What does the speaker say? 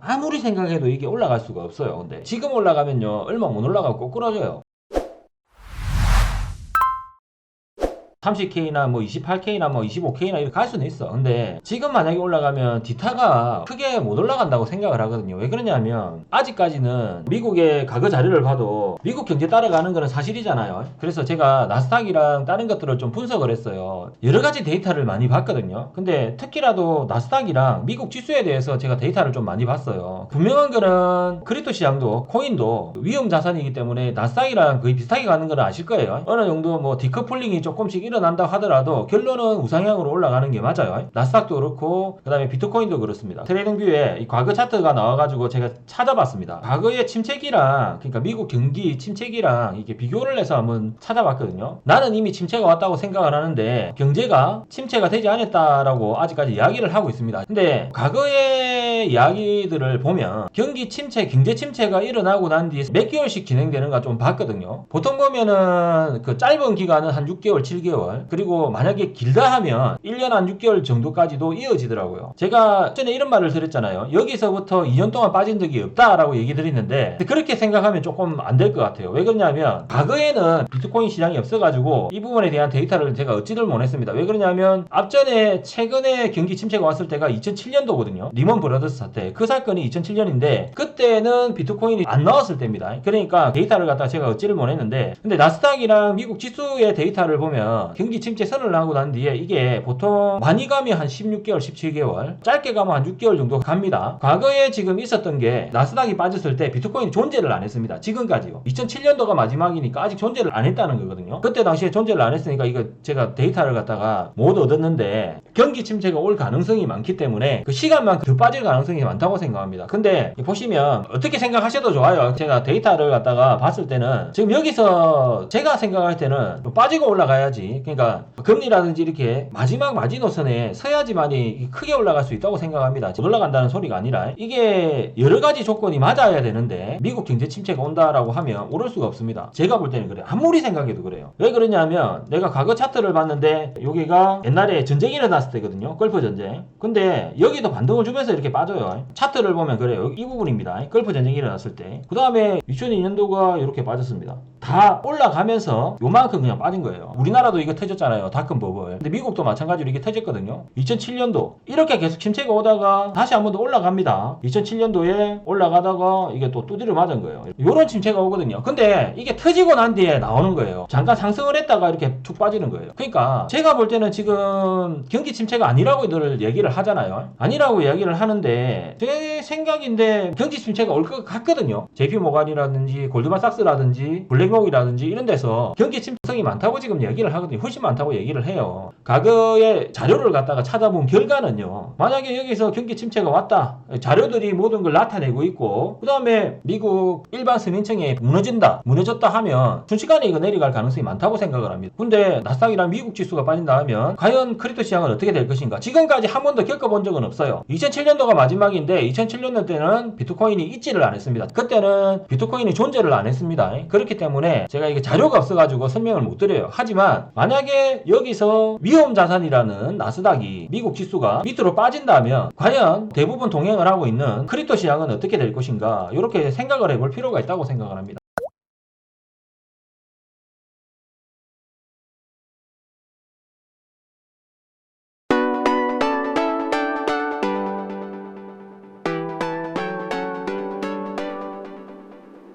아무리 생각해도 이게 올라갈 수가 없어요. 근데 지금 올라가면요 얼마 못 올라가고 꼬꾸라져요. 30K나 뭐 28K나 뭐 25K나 이렇게 갈 수는 있어. 근데 지금 만약에 올라가면 디타가 크게 못 올라간다고 생각을 하거든요. 왜 그러냐면 아직까지는 미국의 과거 자료를 봐도 미국 경제 따라가는 거는 사실이잖아요. 그래서 제가 나스닥이랑 다른 것들을 좀 분석을 했어요. 여러 가지 데이터를 많이 봤거든요. 근데 특히라도 나스닥이랑 미국 지수에 대해서 제가 데이터를 좀 많이 봤어요. 분명한 거는 크립토 시장도 코인도 위험 자산이기 때문에 나스닥이랑 거의 비슷하게 가는 건 아실 거예요. 어느 정도 뭐 디커플링이 조금씩 일어난다 하더라도 결론은 우상향으로 올라가는 게 맞아요. 나스닥도 그렇고 그 다음에 비트코인도 그렇습니다. 트레이딩뷰에 이 과거 차트가 나와가지고 제가 찾아봤습니다. 과거의 침체기랑 그러니까 미국 경기 침체기랑 이게 비교를 해서 한번 찾아봤거든요. 나는 이미 침체가 왔다고 생각을 하는데 경제가 침체가 되지 않았다라고 아직까지 이야기를 하고 있습니다. 근데 과거의 이야기들을 보면 경기 침체, 경제 침체가 일어나고 난 뒤에 몇 개월씩 진행되는가 좀 봤거든요. 보통 보면은 그 짧은 기간은 한 6개월, 7개월 그리고 만약에 길다 하면 1년 한 6개월 정도까지도 이어지더라고요. 제가 전에 이런 말을 드렸잖아요. 여기서부터 2년 동안 빠진 적이 없다라고 얘기 드렸는데 그렇게 생각하면 조금 안 될 것 같아요. 왜 그러냐면 과거에는 비트코인 시장이 없어가지고 이 부분에 대한 데이터를 제가 얻지를 못했습니다. 왜 그러냐면 앞전에 최근에 경기 침체가 왔을 때가 2007년도거든요. 리먼 브라더스 사태. 그 사건이 2007년인데 그때는 비트코인이 안 나왔을 때입니다. 그러니까 데이터를 갖다가 제가 얻지를 못했는데 근데 나스닥이랑 미국 지수의 데이터를 보면 경기 침체 선언을 하고 난 뒤에 이게 보통 많이 가면 한 16개월, 17개월 짧게 가면 한 6개월 정도 갑니다. 과거에 지금 있었던 게 나스닥이 빠졌을 때 비트코인이 존재를 안 했습니다. 지금까지요. 2007년도가 마지막이니까 아직 존재를 안 했다는 거거든요. 그때 당시에 존재를 안 했으니까 이거 제가 데이터를 갖다가 못 얻었는데 경기 침체가 올 가능성이 많기 때문에 그 시간만큼 더 빠질 가능성이 많다고 생각합니다. 근데 보시면 어떻게 생각하셔도 좋아요. 제가 데이터를 갖다가 봤을 때는 지금 여기서 제가 생각할 때는 빠지고 올라가야지 그러니까 금리라든지 이렇게 마지막 마지노선에 서야지만이 크게 올라갈 수 있다고 생각합니다. 못 올라간다는 소리가 아니라 이게 여러 가지 조건이 맞아야 되는데 미국 경제 침체가 온다라고 하면 오를 수가 없습니다. 제가 볼 때는 그래요. 아무리 생각해도 그래요. 왜 그러냐면 내가 과거 차트를 봤는데 여기가 옛날에 전쟁이 일어났을 때거든요. 걸프 전쟁. 근데 여기도 반등을 주면서 이렇게 빠져요. 차트를 보면 그래요. 이 부분입니다. 걸프 전쟁이 일어났을 때. 그 다음에 2002년도가 이렇게 빠졌습니다. 다 올라가면서 요만큼 그냥 빠진 거예요. 우리나라도 이거 터졌잖아요. 닷컴 버블. 근데 미국도 마찬가지로 이게 터졌거든요. 2007년도 이렇게 계속 침체가 오다가 다시 한 번 더 올라갑니다. 2007년도에 올라가다가 이게 또 두드려 맞은 거예요. 요런 침체가 오거든요. 근데 이게 터지고 난 뒤에 나오는 거예요. 잠깐 상승을 했다가 이렇게 툭 빠지는 거예요. 그러니까 제가 볼 때는 지금 경기 침체가 아니라고 늘 얘기를 하잖아요. 아니라고 이야기를 하는데 제 생각인데 경기 침체가 올 것 같거든요. JP 모간이라든지 골드만삭스라든지 블랙록이라든지 이런 데서 경기 침체성이 많다고 지금 얘기를 하거든요. 훨씬 많다고 얘기를 해요. 과거의 자료를 갖다가 찾아본 결과는요. 만약에 여기서 경기 침체가 왔다. 자료들이 모든 걸 나타내고 있고 그 다음에 미국 일반 서민층이 무너졌다 하면 순식간에 이거 내려갈 가능성이 많다고 생각을 합니다. 근데 나스닥이랑 미국 지수가 빠진다 하면 과연 크립토 시장은 어떻게 될 것인가? 지금까지 한 번도 겪어본 적은 없어요. 2007년도가 마지막인데 2007년 때는 비트코인이 있지를 않았습니다. 그때는 비트코인이 존재를 안 했습니다. 그렇기 때문에 제가 이게 자료가 없어가지고 설명을 못 드려요. 하지만 만약에 여기서 위험 자산이라는 나스닥이 미국 지수가 밑으로 빠진다면 과연 대부분 동행을 하고 있는 크립토 시장은 어떻게 될 것인가 이렇게 생각을 해볼 필요가 있다고 생각을 합니다.